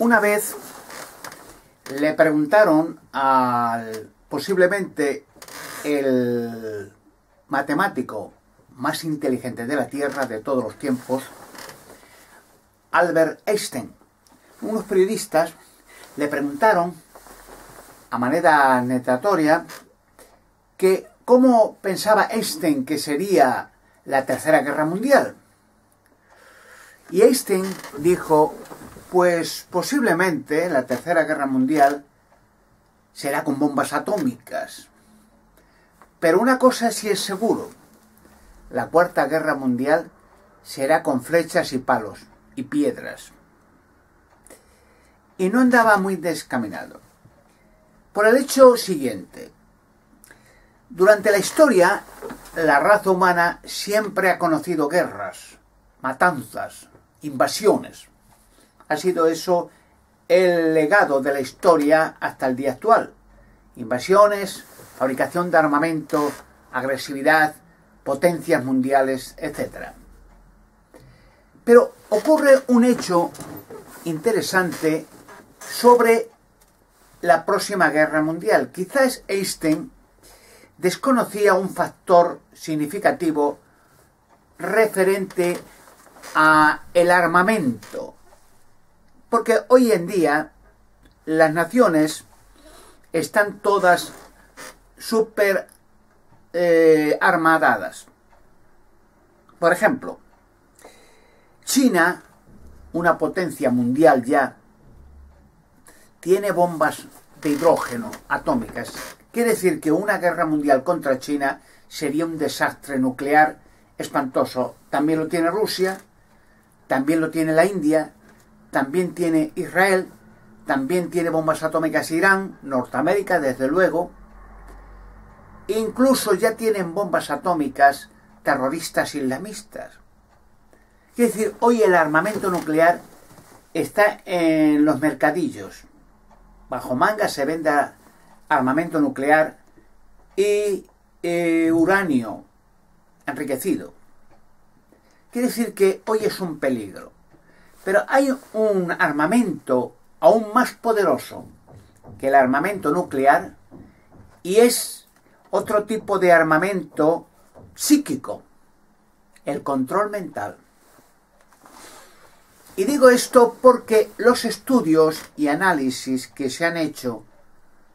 Una vez le preguntaron al posiblemente el matemático más inteligente de la Tierra de todos los tiempos, Albert Einstein. Unos periodistas le preguntaron a manera netatoria que cómo pensaba Einstein que sería la Tercera Guerra Mundial. Y Einstein dijo, pues posiblemente la Tercera Guerra Mundial será con bombas atómicas. Pero una cosa sí es seguro, la Cuarta Guerra Mundial será con flechas y palos y piedras. Y no andaba muy descaminado. Por el hecho siguiente, durante la historia, la raza humana siempre ha conocido guerras, matanzas, invasiones. Ha sido eso el legado de la historia hasta el día actual. Invasiones, fabricación de armamento, agresividad, potencias mundiales, etc. Pero ocurre un hecho interesante sobre la próxima guerra mundial. Quizás Einstein desconocía un factor significativo referente a el armamento. Porque hoy en día las naciones están todas súper armadadas. Por ejemplo, China, una potencia mundial ya, tiene bombas de hidrógeno atómicas. Quiere decir que una guerra mundial contra China sería un desastre nuclear espantoso. También lo tiene Rusia, también lo tiene la India, también tiene Israel, también tiene bombas atómicas Irán, Norteamérica, desde luego. Incluso ya tienen bombas atómicas terroristas islamistas. Es decir, hoy el armamento nuclear está en los mercadillos. Bajo manga se vende armamento nuclear y uranio enriquecido. Quiere decir que hoy es un peligro. Pero hay un armamento aún más poderoso que el armamento nuclear y es otro tipo de armamento psíquico, el control mental. Y digo esto porque los estudios y análisis que se han hecho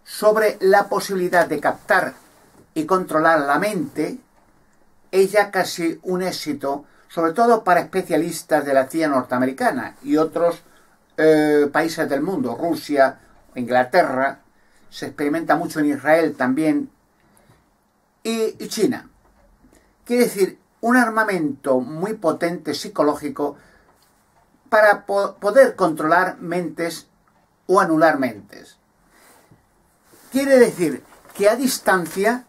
sobre la posibilidad de captar y controlar la mente es ya casi un éxito, sobre todo para especialistas de la CIA norteamericana y otros países del mundo, Rusia, Inglaterra, se experimenta mucho en Israel también, y China. Quiere decir, un armamento muy potente psicológico para poder controlar mentes o anular mentes. Quiere decir que a distancia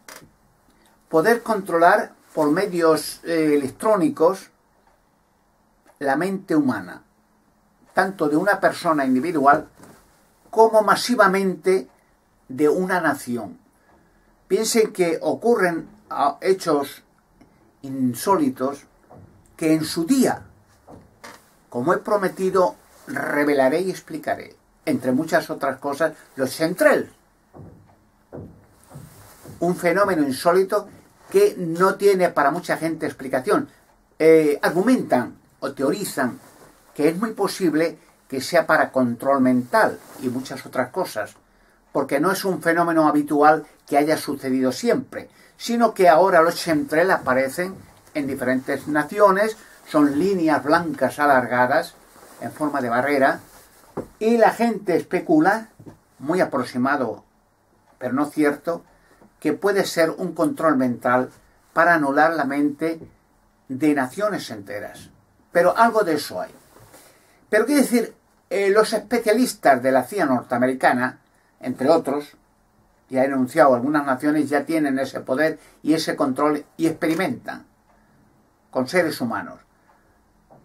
poder controlar por medios electrónicos la mente humana, tanto de una persona individual como masivamente de una nación. Piensen que ocurren hechos insólitos que en su día, como he prometido, revelaré y explicaré, entre muchas otras cosas, los chemtrails. Un fenómeno insólito que no tiene para mucha gente explicación. Argumentan o teorizan que es muy posible que sea para control mental y muchas otras cosas, porque no es un fenómeno habitual que haya sucedido siempre, sino que ahora los chemtrails aparecen en diferentes naciones, son líneas blancas alargadas en forma de barrera, y la gente especula, muy aproximado, pero no cierto, que puede ser un control mental para anular la mente de naciones enteras. Pero algo de eso hay. Pero quiere decir, los especialistas de la CIA norteamericana, entre otros, ya he enunciado, algunas naciones ya tienen ese poder y ese control y experimentan con seres humanos.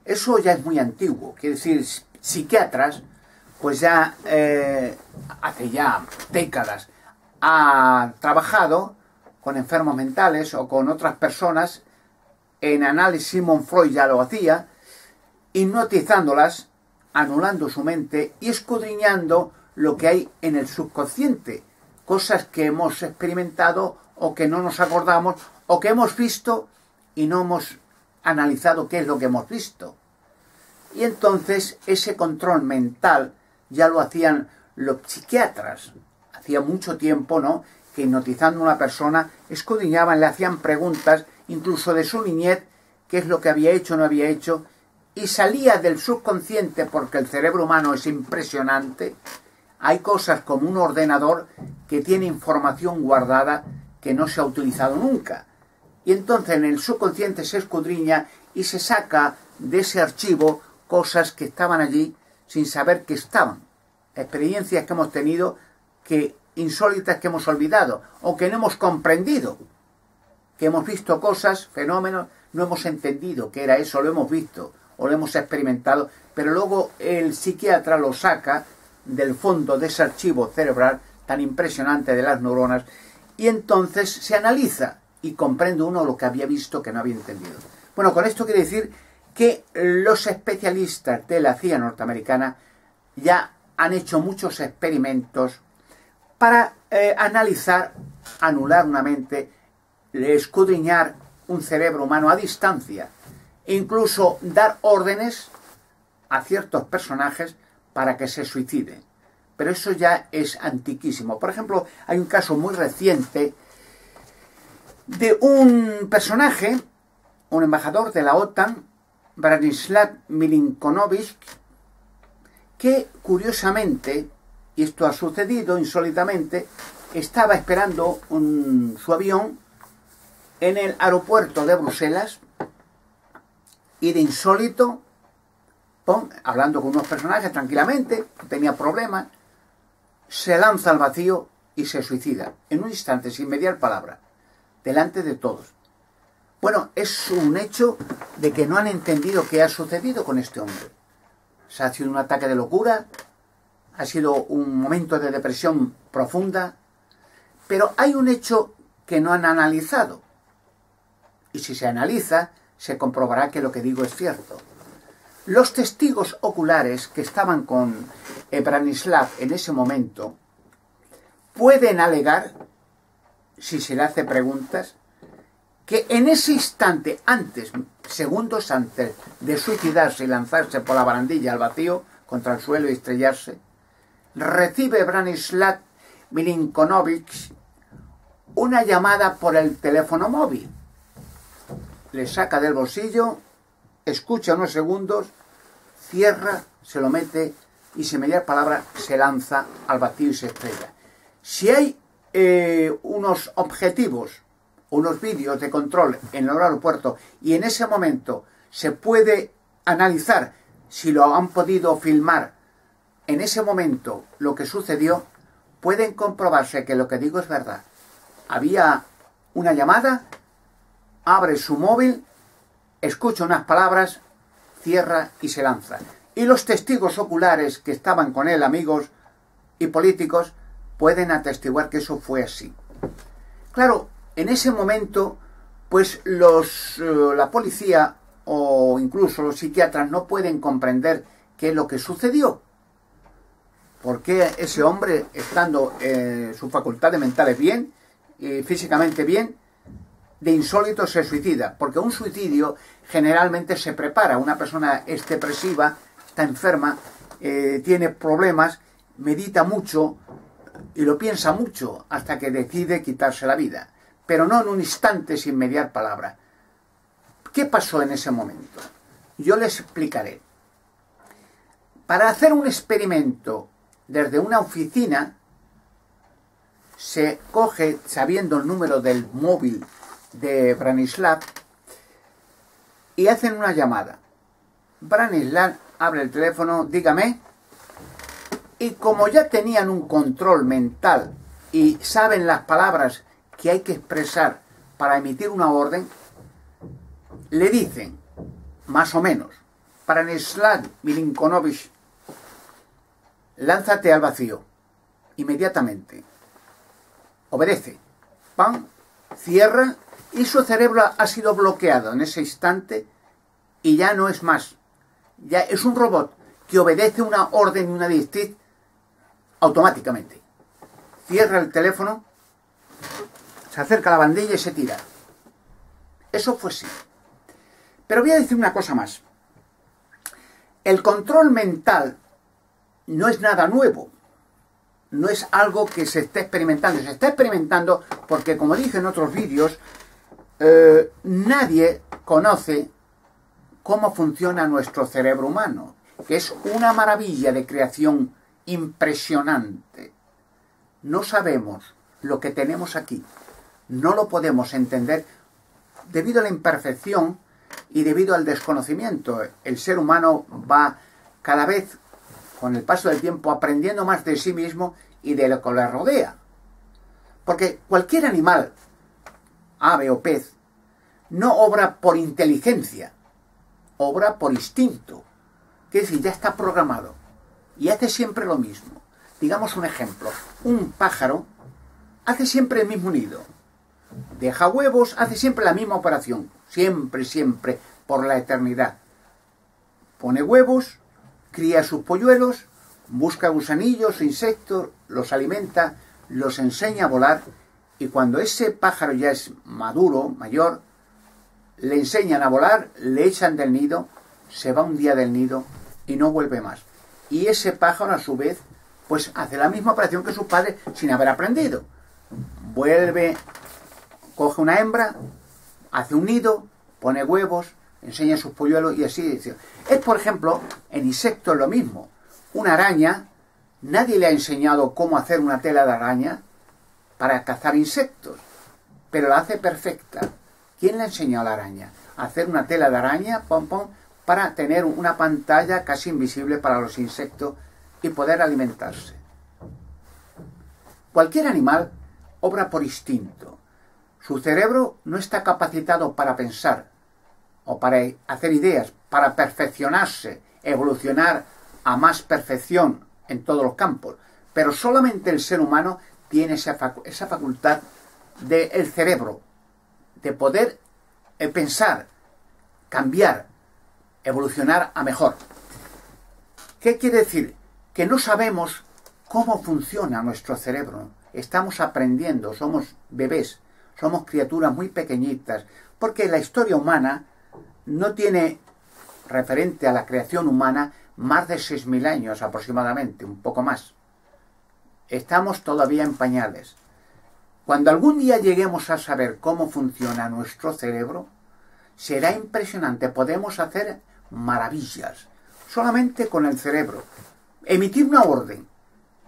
Eso ya es muy antiguo, quiere decir, psiquiatras, pues ya hace ya décadas ha trabajado con enfermos mentales o con otras personas. En análisis Sigmund Freud ya lo hacía, hipnotizándolas anulando su mente y escudriñando lo que hay en el subconsciente, cosas que hemos experimentado o que no nos acordamos o que hemos visto y no hemos analizado qué es lo que hemos visto. Y entonces ese control mental ya lo hacían los psiquiatras. Hacía mucho tiempo, ¿no?, que hipnotizando a una persona escudriñaban, le hacían preguntas incluso de su niñez, qué es lo que había hecho o no había hecho, y salía del subconsciente, porque el cerebro humano es impresionante. Hay cosas como un ordenador que tiene información guardada que no se ha utilizado nunca. Y entonces en el subconsciente se escudriña y se saca de ese archivo cosas que estaban allí sin saber que estaban. Experiencias que hemos tenido, que insólitas, que hemos olvidado o que no hemos comprendido. Que hemos visto cosas, fenómenos, no hemos entendido qué era eso, lo hemos visto o lo hemos experimentado, pero luego el psiquiatra lo saca del fondo de ese archivo cerebral tan impresionante de las neuronas y entonces se analiza y comprende uno lo que había visto que no había entendido. Bueno, con esto quiere decir que los especialistas de la CIA norteamericana ya han hecho muchos experimentos para analizar, anular una mente, escudriñar un cerebro humano a distancia e incluso dar órdenes a ciertos personajes para que se suiciden. Pero eso ya es antiquísimo. Por ejemplo, hay un caso muy reciente de un personaje, un embajador de la OTAN, Branislav Milinkonovich, que curiosamente, y esto ha sucedido insólitamente, estaba esperando su avión en el aeropuerto de Bruselas y de insólito, hablando con unos personajes tranquilamente, tenía problemas, se lanza al vacío y se suicida, en un instante, sin mediar palabra, delante de todos. Bueno, es un hecho de que no han entendido qué ha sucedido con este hombre. Se ha sido un ataque de locura, ha sido un momento de depresión profunda, pero hay un hecho que no han analizado. Y si se analiza, se comprobará que lo que digo es cierto. Los testigos oculares que estaban con Branislav en ese momento pueden alegar, si se le hace preguntas, que en ese instante, segundos antes de suicidarse y lanzarse por la barandilla al vacío, contra el suelo y estrellarse, recibe Branislav Milinkonovich una llamada por el teléfono móvil. Le saca del bolsillo, escucha unos segundos, cierra, se lo mete y sin mediar palabra se lanza al vacío y se estrella. Si hay unos objetivos, unos vídeos de control en el aeropuerto y en ese momento se puede analizar si lo han podido filmar en ese momento lo que sucedió, pueden comprobarse que lo que digo es verdad. Había una llamada, abre su móvil, escucha unas palabras, cierra y se lanza. Y los testigos oculares que estaban con él, amigos y políticos, pueden atestiguar que eso fue así. Claro, en ese momento, pues la policía o incluso los psiquiatras no pueden comprender qué es lo que sucedió. ¿Por qué ese hombre, estando sus facultades mentales bien, físicamente bien, de insólito se suicida? Porque un suicidio generalmente se prepara. Una persona es depresiva, está enferma, tiene problemas, medita mucho y lo piensa mucho hasta que decide quitarse la vida. Pero no en un instante sin mediar palabra. ¿Qué pasó en ese momento? Yo les explicaré. Para hacer un experimento desde una oficina, se coge, sabiendo el número del móvil de Branislav, y hacen una llamada. Branislav abre el teléfono, dígame, y como ya tenían un control mental y saben las palabras que hay que expresar para emitir una orden, le dicen, más o menos, Branislav Milinkonovich, lánzate al vacío, inmediatamente. Obedece. ¡Pam! Cierra y su cerebro ha sido bloqueado en ese instante y ya no es más. Ya es un robot que obedece una orden y una directriz automáticamente. Cierra el teléfono, se acerca a la bandilla y se tira. Eso fue así. Pero voy a decir una cosa más. El control mental no es nada nuevo. No es algo que se esté experimentando. Se está experimentando porque, como dije en otros vídeos, nadie conoce cómo funciona nuestro cerebro humano, que es una maravilla de creación impresionante. No sabemos lo que tenemos aquí. No lo podemos entender debido a la imperfección y debido al desconocimiento. El ser humano va cada vez, con el paso del tiempo, aprendiendo más de sí mismo y de lo que le rodea. Porque cualquier animal, ave o pez, no obra por inteligencia, obra por instinto. Quiere decir, ya está programado y hace siempre lo mismo. Digamos un ejemplo, un pájaro hace siempre el mismo nido. Deja huevos, hace siempre la misma operación. Siempre, siempre, por la eternidad. Pone huevos, cría sus polluelos, busca gusanillos, insectos, los alimenta, los enseña a volar, y cuando ese pájaro ya es maduro, mayor, le enseñan a volar, le echan del nido, se va un día del nido y no vuelve más. Y ese pájaro, a su vez, pues hace la misma operación que sus padres sin haber aprendido. Vuelve, coge una hembra, hace un nido, pone huevos, enseña sus polluelos y así. Es, por ejemplo, en insectos lo mismo. Una araña, nadie le ha enseñado cómo hacer una tela de araña para cazar insectos, pero la hace perfecta. ¿Quién le ha enseñado a la araña? A hacer una tela de araña, pom, pom, para tener una pantalla casi invisible para los insectos y poder alimentarse. Cualquier animal obra por instinto. Su cerebro no está capacitado para pensar o para hacer ideas, para perfeccionarse, evolucionar a más perfección en todos los campos. Pero solamente el ser humano tiene esa facultad del cerebro, de poder pensar, cambiar, evolucionar a mejor. ¿Qué quiere decir? Que no sabemos cómo funciona nuestro cerebro. Estamos aprendiendo, somos bebés, somos criaturas muy pequeñitas, porque la historia humana no tiene, referente a la creación humana, más de 6.000 años aproximadamente, un poco más. Estamos todavía en pañales. Cuando algún día lleguemos a saber cómo funciona nuestro cerebro, será impresionante. Podemos hacer maravillas solamente con el cerebro. Emitir una orden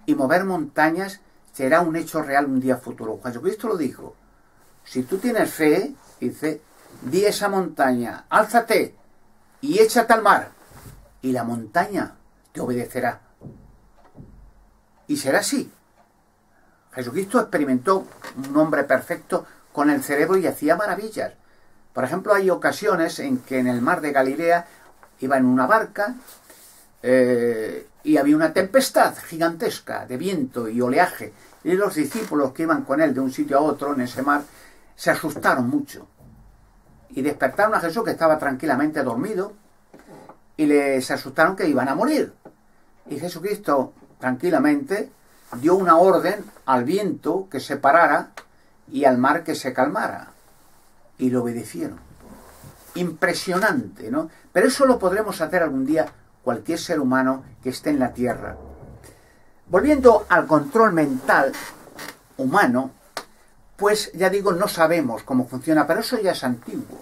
y mover montañas será un hecho real un día futuro. Jesucristo lo dijo. Si tú tienes fe, dice, di esa montaña, álzate y échate al mar, y la montaña te obedecerá. Y será así. Jesucristo experimentó un hombre perfecto con el cerebro y hacía maravillas. Por ejemplo, hay ocasiones en que en el mar de Galilea iba en una barca y había una tempestad gigantesca de viento y oleaje. Y los discípulos que iban con él de un sitio a otro en ese mar se asustaron mucho. Y despertaron a Jesús, que estaba tranquilamente dormido, y les asustaron que iban a morir. Y Jesucristo tranquilamente dio una orden al viento que se parara y al mar que se calmara. Y lo obedecieron. Impresionante, ¿no? Pero eso lo podremos hacer algún día cualquier ser humano que esté en la tierra. Volviendo al control mental humano, pues ya digo, no sabemos cómo funciona, pero eso ya es antiguo.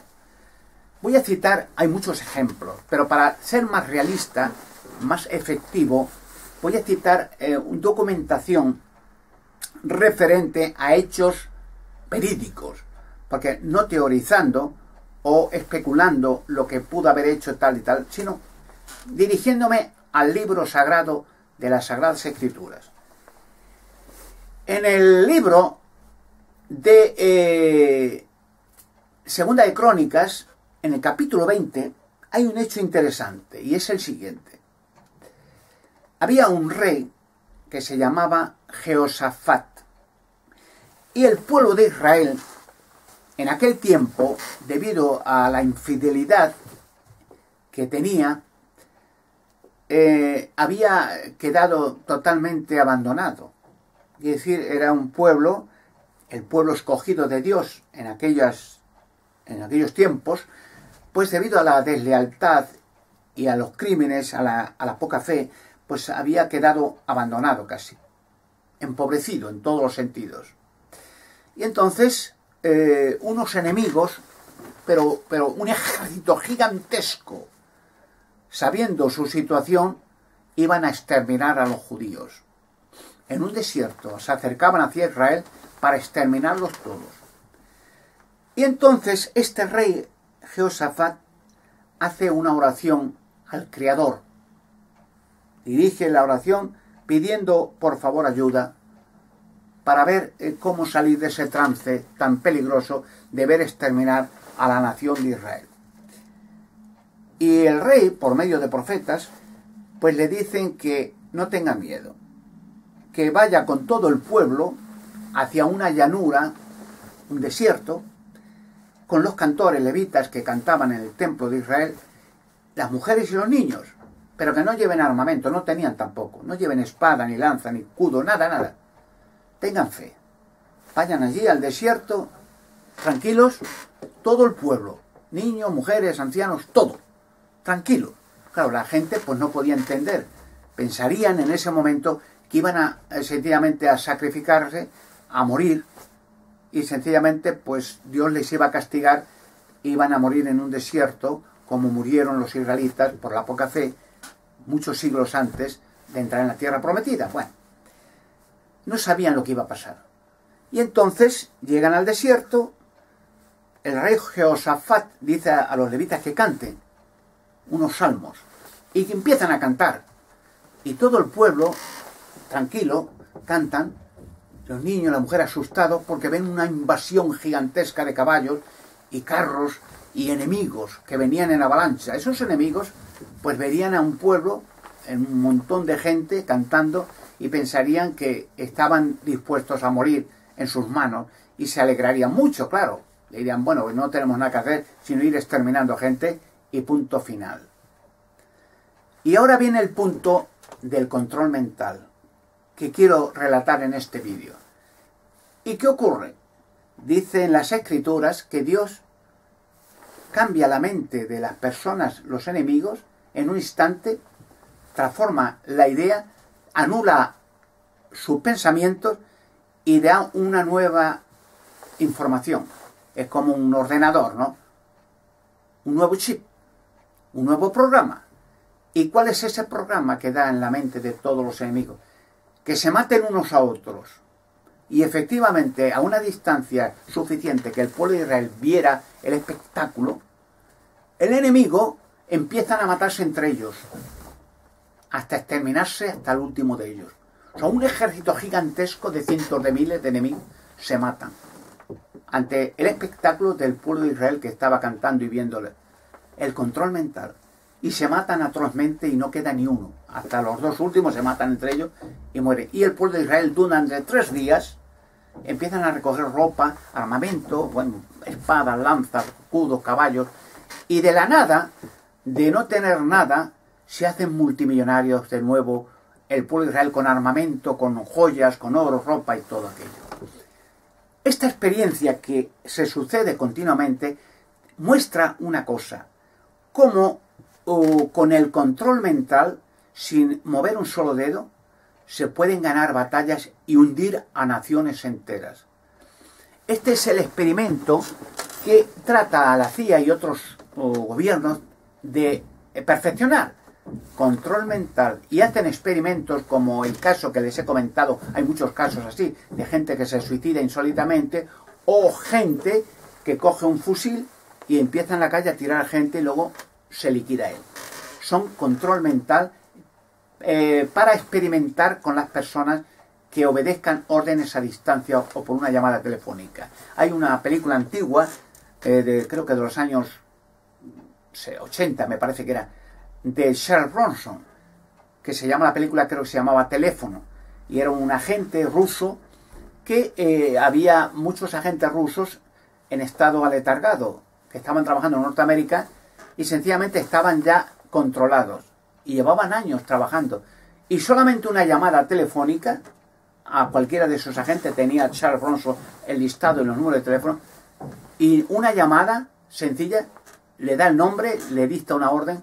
Voy a citar, hay muchos ejemplos, pero para ser más realista, más efectivo, voy a citar documentación referente a hechos verídicos, porque no teorizando o especulando lo que pudo haber hecho tal y tal, sino dirigiéndome al libro sagrado de las Sagradas Escrituras. En el libro de Segunda de Crónicas, en el capítulo 20, hay un hecho interesante, y es el siguiente. Había un rey que se llamaba Jehoshafat, y el pueblo de Israel, en aquel tiempo, debido a la infidelidad que tenía, había quedado totalmente abandonado. Es decir, era un pueblo, el pueblo escogido de Dios en aquellos tiempos, pues debido a la deslealtad y a los crímenes, a la poca fe, pues había quedado abandonado casi, empobrecido en todos los sentidos. Y entonces unos enemigos, pero un ejército gigantesco, sabiendo su situación, iban a exterminar a los judíos. En un desierto se acercaban hacia Israel para exterminarlos todos. Y entonces este rey Jehoshafat hace una oración al Creador. Dirige la oración pidiendo por favor ayuda para ver cómo salir de ese trance tan peligroso de ver exterminar a la nación de Israel. Y el rey, por medio de profetas, pues le dicen que no tenga miedo, que vaya con todo el pueblo hacia una llanura, un desierto, con los cantores levitas que cantaban en el templo de Israel, las mujeres y los niños, pero que no lleven armamento, no tenían tampoco, no lleven espada, ni lanza, ni escudo, nada, nada. Tengan fe, vayan allí al desierto, tranquilos, todo el pueblo, niños, mujeres, ancianos, todo, tranquilo. Claro, la gente pues no podía entender, pensarían en ese momento que iban sencillamente a sacrificarse, a morir, y sencillamente pues Dios les iba a castigar, iban a morir en un desierto, como murieron los israelitas por la poca fe, muchos siglos antes de entrar en la tierra prometida. Bueno, no sabían lo que iba a pasar. Y entonces llegan al desierto, el rey Jehoshafat dice a los levitas que canten unos salmos, y que empiezan a cantar. Y todo el pueblo, tranquilo, cantan, los niños, las mujeres asustados porque ven una invasión gigantesca de caballos y carros y enemigos que venían en avalancha. Esos enemigos pues verían a un pueblo, en un montón de gente cantando, y pensarían que estaban dispuestos a morir en sus manos y se alegrarían mucho, claro. Le dirían, bueno, pues no tenemos nada que hacer sino ir exterminando gente y punto final. Y ahora viene el punto del control mental que quiero relatar en este vídeo. ¿Y qué ocurre? Dice en las Escrituras que Dios cambia la mente de las personas, los enemigos, en un instante, transforma la idea, anula sus pensamientos y da una nueva información. Es como un ordenador, ¿no? Un nuevo chip, un nuevo programa. ¿Y cuál es ese programa que da en la mente de todos los enemigos? Que se maten unos a otros. Y efectivamente, a una distancia suficiente que el pueblo de Israel viera el espectáculo, el enemigo empiezan a matarse entre ellos, hasta exterminarse hasta el último de ellos. O sea, un ejército gigantesco de cientos de miles de enemigos se matan ante el espectáculo del pueblo de Israel que estaba cantando y viéndole. El control mental. Y se matan atrozmente y no queda ni uno. Hasta los dos últimos se matan entre ellos y mueren. Y el pueblo de Israel durante 3 días empiezan a recoger ropa, armamento, bueno, espadas, lanzas, escudos, caballos. Y de la nada, de no tener nada, se hacen multimillonarios de nuevo el pueblo de Israel con armamento, con joyas, con oro, ropa y todo aquello. Esta experiencia que se sucede continuamente muestra una cosa, cómo con el control mental, sin mover un solo dedo, se pueden ganar batallas y hundir a naciones enteras. Este es el experimento que trata a la CIA y otros gobiernos de perfeccionar. Control mental. Y hacen experimentos como el caso que les he comentado, hay muchos casos así, de gente que se suicida insólitamente, o gente que coge un fusil y empieza en la calle a tirar a gente y luego se liquida él. Son control mental para experimentar con las personas que obedezcan órdenes a distancia o por una llamada telefónica. Hay una película antigua, creo que de los años 80, me parece que era, de Charles Bronson, que se llama, la película creo que se llamaba Teléfono, y era un agente ruso que había muchos agentes rusos en estado aletargado, que estaban trabajando en Norteamérica y sencillamente estaban ya controlados. y llevaban años trabajando. Y solamente una llamada telefónica a cualquiera de sus agentes, tenía Charles Bronson el listado y los números de teléfono, y una llamada sencilla le da el nombre, le dicta una orden,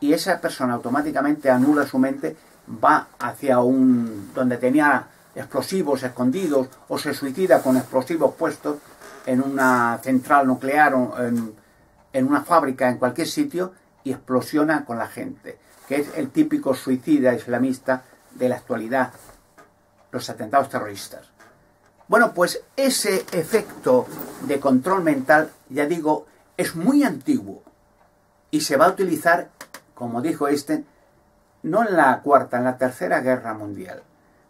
y esa persona automáticamente anula su mente, va hacia donde tenía explosivos escondidos, o se suicida con explosivos puestos en una central nuclear o en una fábrica, en cualquier sitio, y explosiona con la gente, que es el típico suicida islamista de la actualidad, los atentados terroristas. Bueno, pues ese efecto de control mental, ya digo, es muy antiguo y se va a utilizar, como dijo no en la Cuarta, en la Tercera Guerra Mundial.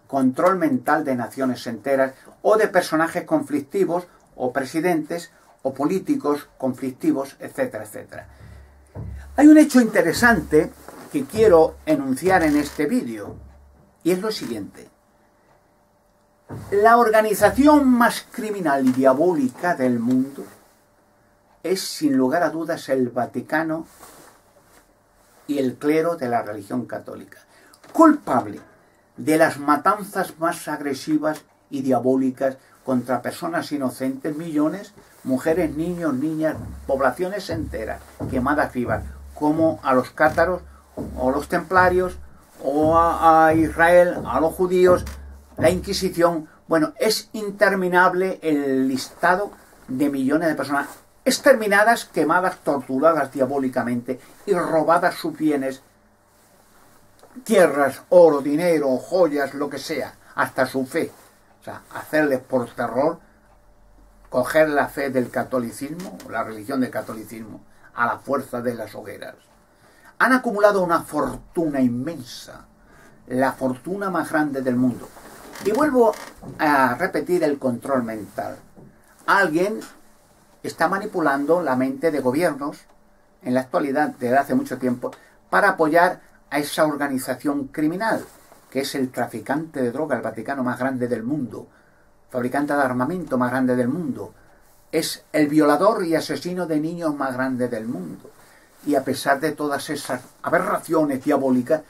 Control mental de naciones enteras o de personajes conflictivos o presidentes o políticos conflictivos, etcétera, etcétera. Hay un hecho interesante que quiero enunciar en este vídeo y es lo siguiente. La organización más criminal y diabólica del mundo es, sin lugar a dudas, el Vaticano y el clero de la religión católica, culpable de las matanzas más agresivas y diabólicas contra personas inocentes, millones, mujeres, niños, niñas, poblaciones enteras, quemadas vivas, como a los cátaros, o los templarios, o a Israel, a los judíos, la Inquisición. Bueno, es interminable el listado de millones de personas exterminadas, quemadas, torturadas diabólicamente y robadas sus bienes, tierras, oro, dinero, joyas, lo que sea, hasta su fe. O sea, hacerles por terror, coger la fe del catolicismo, la religión del catolicismo, a la fuerza de las hogueras. Han acumulado una fortuna inmensa, la fortuna más grande del mundo. Y vuelvo a repetir el control mental. Alguien está manipulando la mente de gobiernos en la actualidad, desde hace mucho tiempo, para apoyar a esa organización criminal, que es el traficante de droga, el Vaticano más grande del mundo, fabricante de armamento más grande del mundo, es el violador y asesino de niños más grande del mundo. Y a pesar de todas esas aberraciones diabólicas,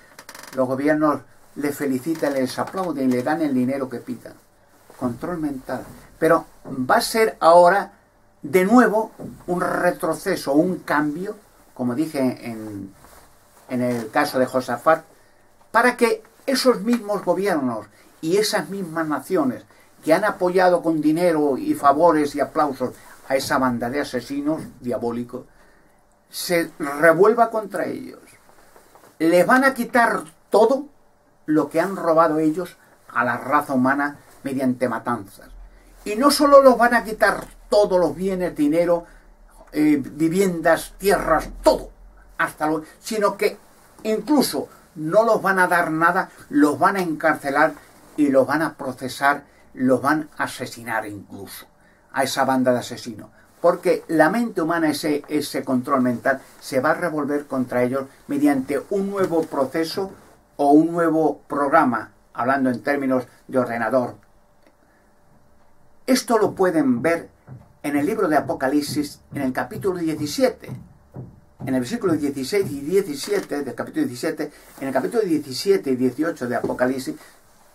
los gobiernos le felicitan, les aplauden y le dan el dinero que pidan. Control mental. Pero va a ser ahora de nuevo un retroceso, un cambio, como dije en el caso de Josafat, para que esos mismos gobiernos y esas mismas naciones que han apoyado con dinero y favores y aplausos a esa banda de asesinos diabólicos, se revuelva contra ellos. Les van a quitar todo lo que han robado ellos a la raza humana mediante matanzas. Y no solo los van a quitar todos los bienes, dinero, viviendas, tierras, todo, sino que incluso no los van a dar nada, los van a encarcelar y los van a procesar, los van a asesinar incluso a esa banda de asesinos. Porque la mente humana, ese control mental, se va a revolver contra ellos mediante un nuevo proceso o un nuevo programa, hablando en términos de ordenador. Esto lo pueden ver en el libro de Apocalipsis, en el capítulo 17, en el versículo 16 y 17 del capítulo 17, en el capítulo 17 y 18 de Apocalipsis,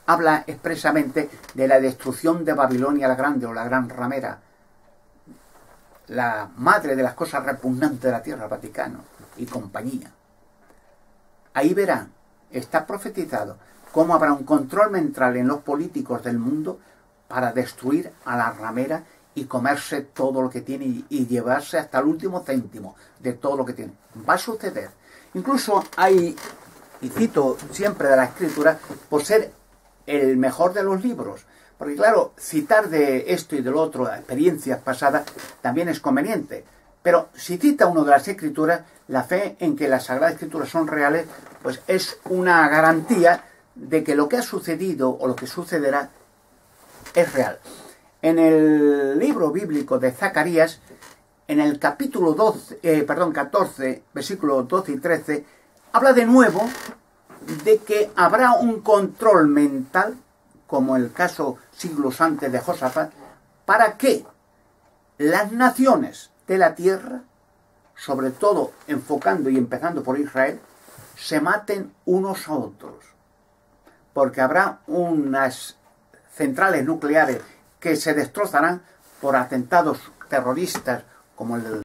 habla expresamente de la destrucción de Babilonia la Grande o la Gran Ramera, la madre de las cosas repugnantes de la tierra, Vaticano y compañía. Ahí verán, está profetizado, cómo habrá un control mental en los políticos del mundo para destruir a la ramera y comerse todo lo que tiene y llevarse hasta el último céntimo de todo lo que tiene. Va a suceder. Incluso hay, y cito siempre de la Escritura, por ser el mejor de los libros. Porque claro, citar de esto y del otro experiencias pasadas también es conveniente. Pero si cita uno de las Escrituras, la fe en que las Sagradas Escrituras son reales, pues es una garantía de que lo que ha sucedido o lo que sucederá es real. En el libro bíblico de Zacarías, en el capítulo 14, versículos 12 y 13, habla de nuevo de que habrá un control mental, como el caso siglos antes de Josafat, para que las naciones de la tierra, sobre todo enfocando y empezando por Israel, se maten unos a otros, porque habrá unas centrales nucleares que se destrozarán por atentados terroristas como el del